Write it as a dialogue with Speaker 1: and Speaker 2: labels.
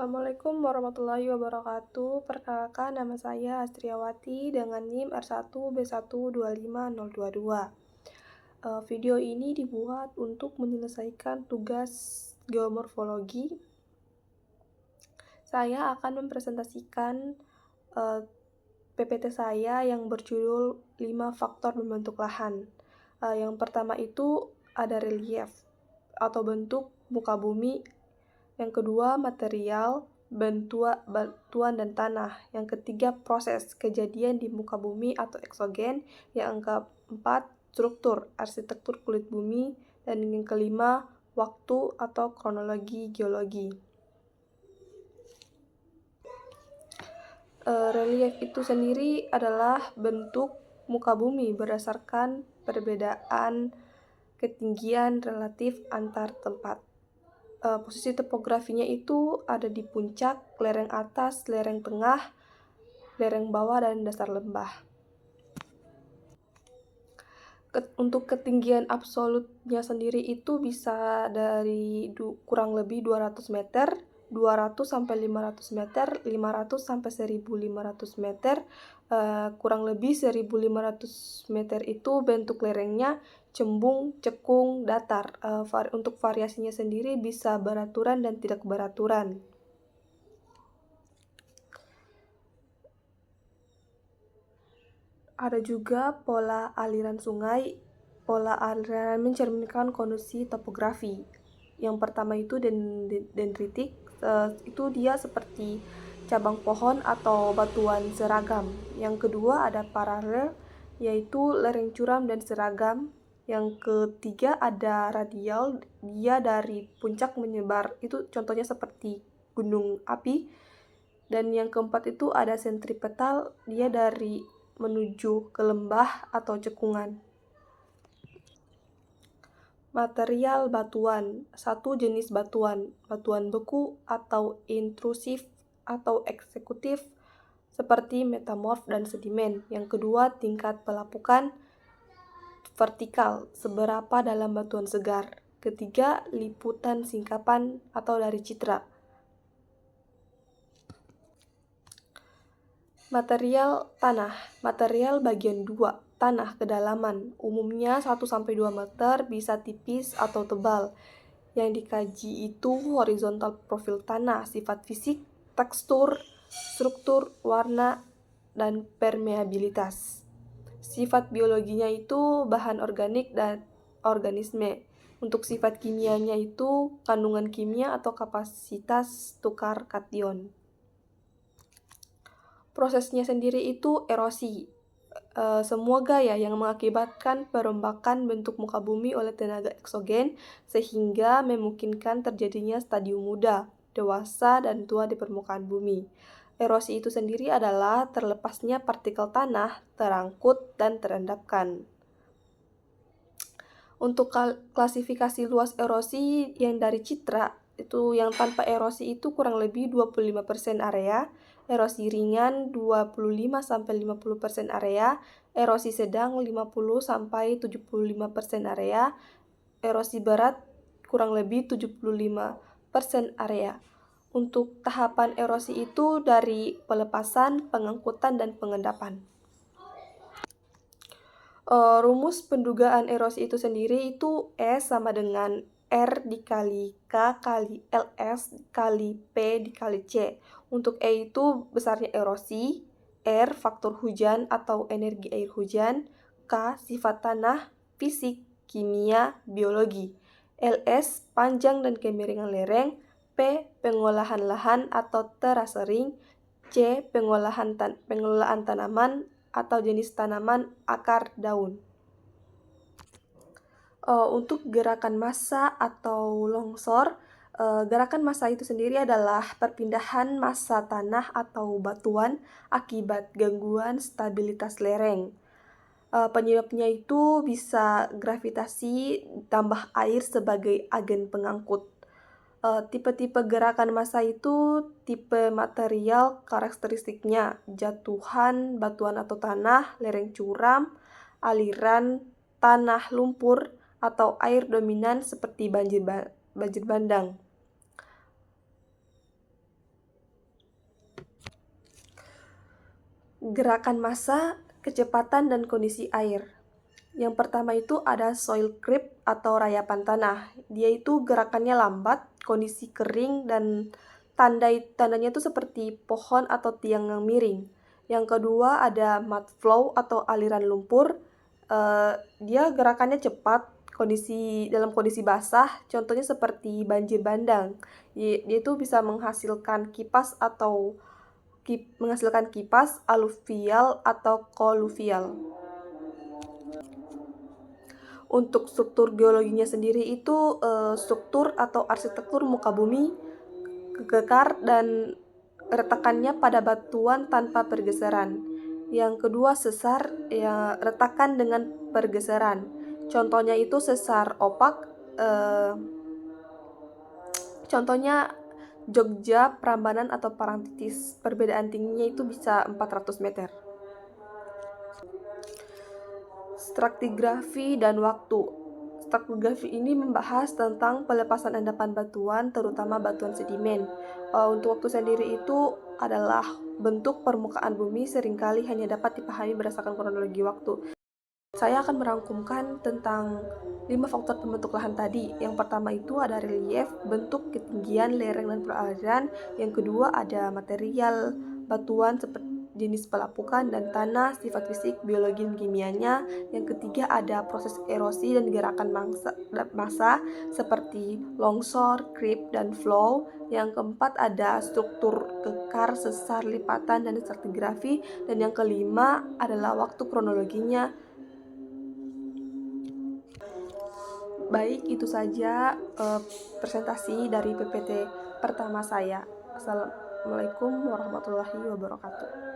Speaker 1: Assalamualaikum warahmatullahi wabarakatuh. Perkenalkan, nama saya Astriawati dengan NIM R1B1250222. Video ini dibuat untuk menyelesaikan tugas geomorfologi. Saya akan mempresentasikan PPT saya yang berjudul 5 faktor membentuk lahan. Yang pertama itu ada relief atau bentuk muka bumi. Yang kedua, material, batuan dan tanah. Yang ketiga, proses kejadian di muka bumi atau eksogen. Yang keempat, struktur, arsitektur kulit bumi. Dan yang kelima, waktu atau kronologi geologi. Relief itu sendiri adalah bentuk muka bumi berdasarkan perbedaan ketinggian relatif antar tempat. Posisi topografinya itu ada di puncak, lereng atas, lereng tengah, lereng bawah, dan dasar lembah. Untuk ketinggian absolutnya sendiri itu bisa dari kurang lebih 200 meter, 200 sampai 500 meter, 500 sampai 1500 meter, kurang lebih 1500 meter itu bentuk lerengnya cembung, cekung, datar. Untuk variasinya sendiri bisa beraturan dan tidak beraturan. Ada juga pola aliran sungai. Pola aliran mencerminkan kondisi topografi. Yang pertama itu dendritik, itu dia seperti cabang pohon atau batuan seragam. Yang kedua ada paralel, yaitu lereng curam dan seragam. Yang ketiga ada radial, dia dari puncak menyebar, itu contohnya seperti gunung api. Dan yang keempat itu ada sentripetal, dia dari menuju ke lembah atau cekungan. Material batuan, satu jenis batuan beku atau intrusif atau eksekutif seperti metamorf dan sedimen. Yang kedua, tingkat pelapukan vertikal, seberapa dalam batuan segar. Ketiga, liputan singkapan atau dari citra. Material tanah, material bagian 2, tanah kedalaman, umumnya 1-2 meter, bisa tipis atau tebal. Yang dikaji itu horizontal profil tanah, sifat fisik, tekstur, struktur, warna, dan permeabilitas. Sifat biologinya itu bahan organik dan organisme. Untuk sifat kimianya itu kandungan kimia atau kapasitas tukar kation. Prosesnya sendiri itu erosi. Semua gaya yang mengakibatkan perombakan bentuk muka bumi oleh tenaga eksogen sehingga memungkinkan terjadinya stadium muda, dewasa, dan tua di permukaan bumi. Erosi itu sendiri adalah terlepasnya partikel tanah, terangkut, dan terendapkan. Untuk klasifikasi luas erosi yang dari citra, itu yang tanpa erosi itu kurang lebih 25% area, erosi ringan 25-50% area, erosi sedang 50-75% area, erosi berat kurang lebih 75% area. Untuk tahapan erosi itu dari pelepasan, pengangkutan, dan pengendapan. Rumus pendugaan erosi itu sendiri itu S sama dengan R dikali K kali LS kali P dikali C. Untuk E itu besarnya erosi, R faktor hujan atau energi air hujan, K sifat tanah, fisik, kimia, biologi, LS panjang dan kemiringan lereng, P pengolahan lahan atau terasering, C pengelolaan tanaman atau jenis tanaman, akar, daun. Untuk gerakan massa atau longsor, gerakan massa itu sendiri adalah perpindahan massa tanah atau batuan akibat gangguan stabilitas lereng. Penyebabnya itu bisa gravitasi tambah air sebagai agen pengangkut. Tipe-tipe gerakan massa itu tipe material karakteristiknya jatuhan batuan atau tanah, lereng curam, aliran tanah lumpur, atau air dominan seperti banjir bandang. Gerakan massa, kecepatan, dan kondisi air. Yang pertama itu ada soil creep atau rayapan tanah. Dia itu gerakannya lambat, kondisi kering, dan tandanya itu seperti pohon atau tiang yang miring. Yang kedua ada mud flow atau aliran lumpur. Dia gerakannya cepat, dalam kondisi basah, contohnya seperti banjir bandang. Dia itu bisa menghasilkan kipas, aluvial atau koluvial. Untuk struktur geologinya sendiri itu struktur atau arsitektur muka bumi, kekar dan retakannya pada batuan tanpa pergeseran. Yang kedua sesar, ya retakan dengan pergeseran. Contohnya itu sesar opak, contohnya Jogja, Prambanan, atau Parangtritis. Perbedaan tingginya itu bisa 400 meter. Stratigrafi dan waktu. Stratigrafi ini membahas tentang pelepasan endapan batuan, terutama batuan sedimen. Untuk waktu sendiri itu adalah bentuk permukaan bumi seringkali hanya dapat dipahami berdasarkan kronologi waktu. Saya akan merangkumkan tentang 5 faktor pembentuk lahan tadi. Yang pertama itu ada relief, bentuk, ketinggian, lereng, dan peraliran. Yang kedua ada material batuan seperti jenis pelapukan dan tanah, sifat fisik, biologi, dan kimianya. Yang ketiga ada proses erosi dan gerakan massa seperti longsor, creep, dan flow. Yang keempat ada struktur kekar, sesar, lipatan, dan stratigrafi. Dan yang kelima adalah waktu kronologinya. Baik, itu saja presentasi dari PPT pertama saya. Assalamualaikum warahmatullahi wabarakatuh.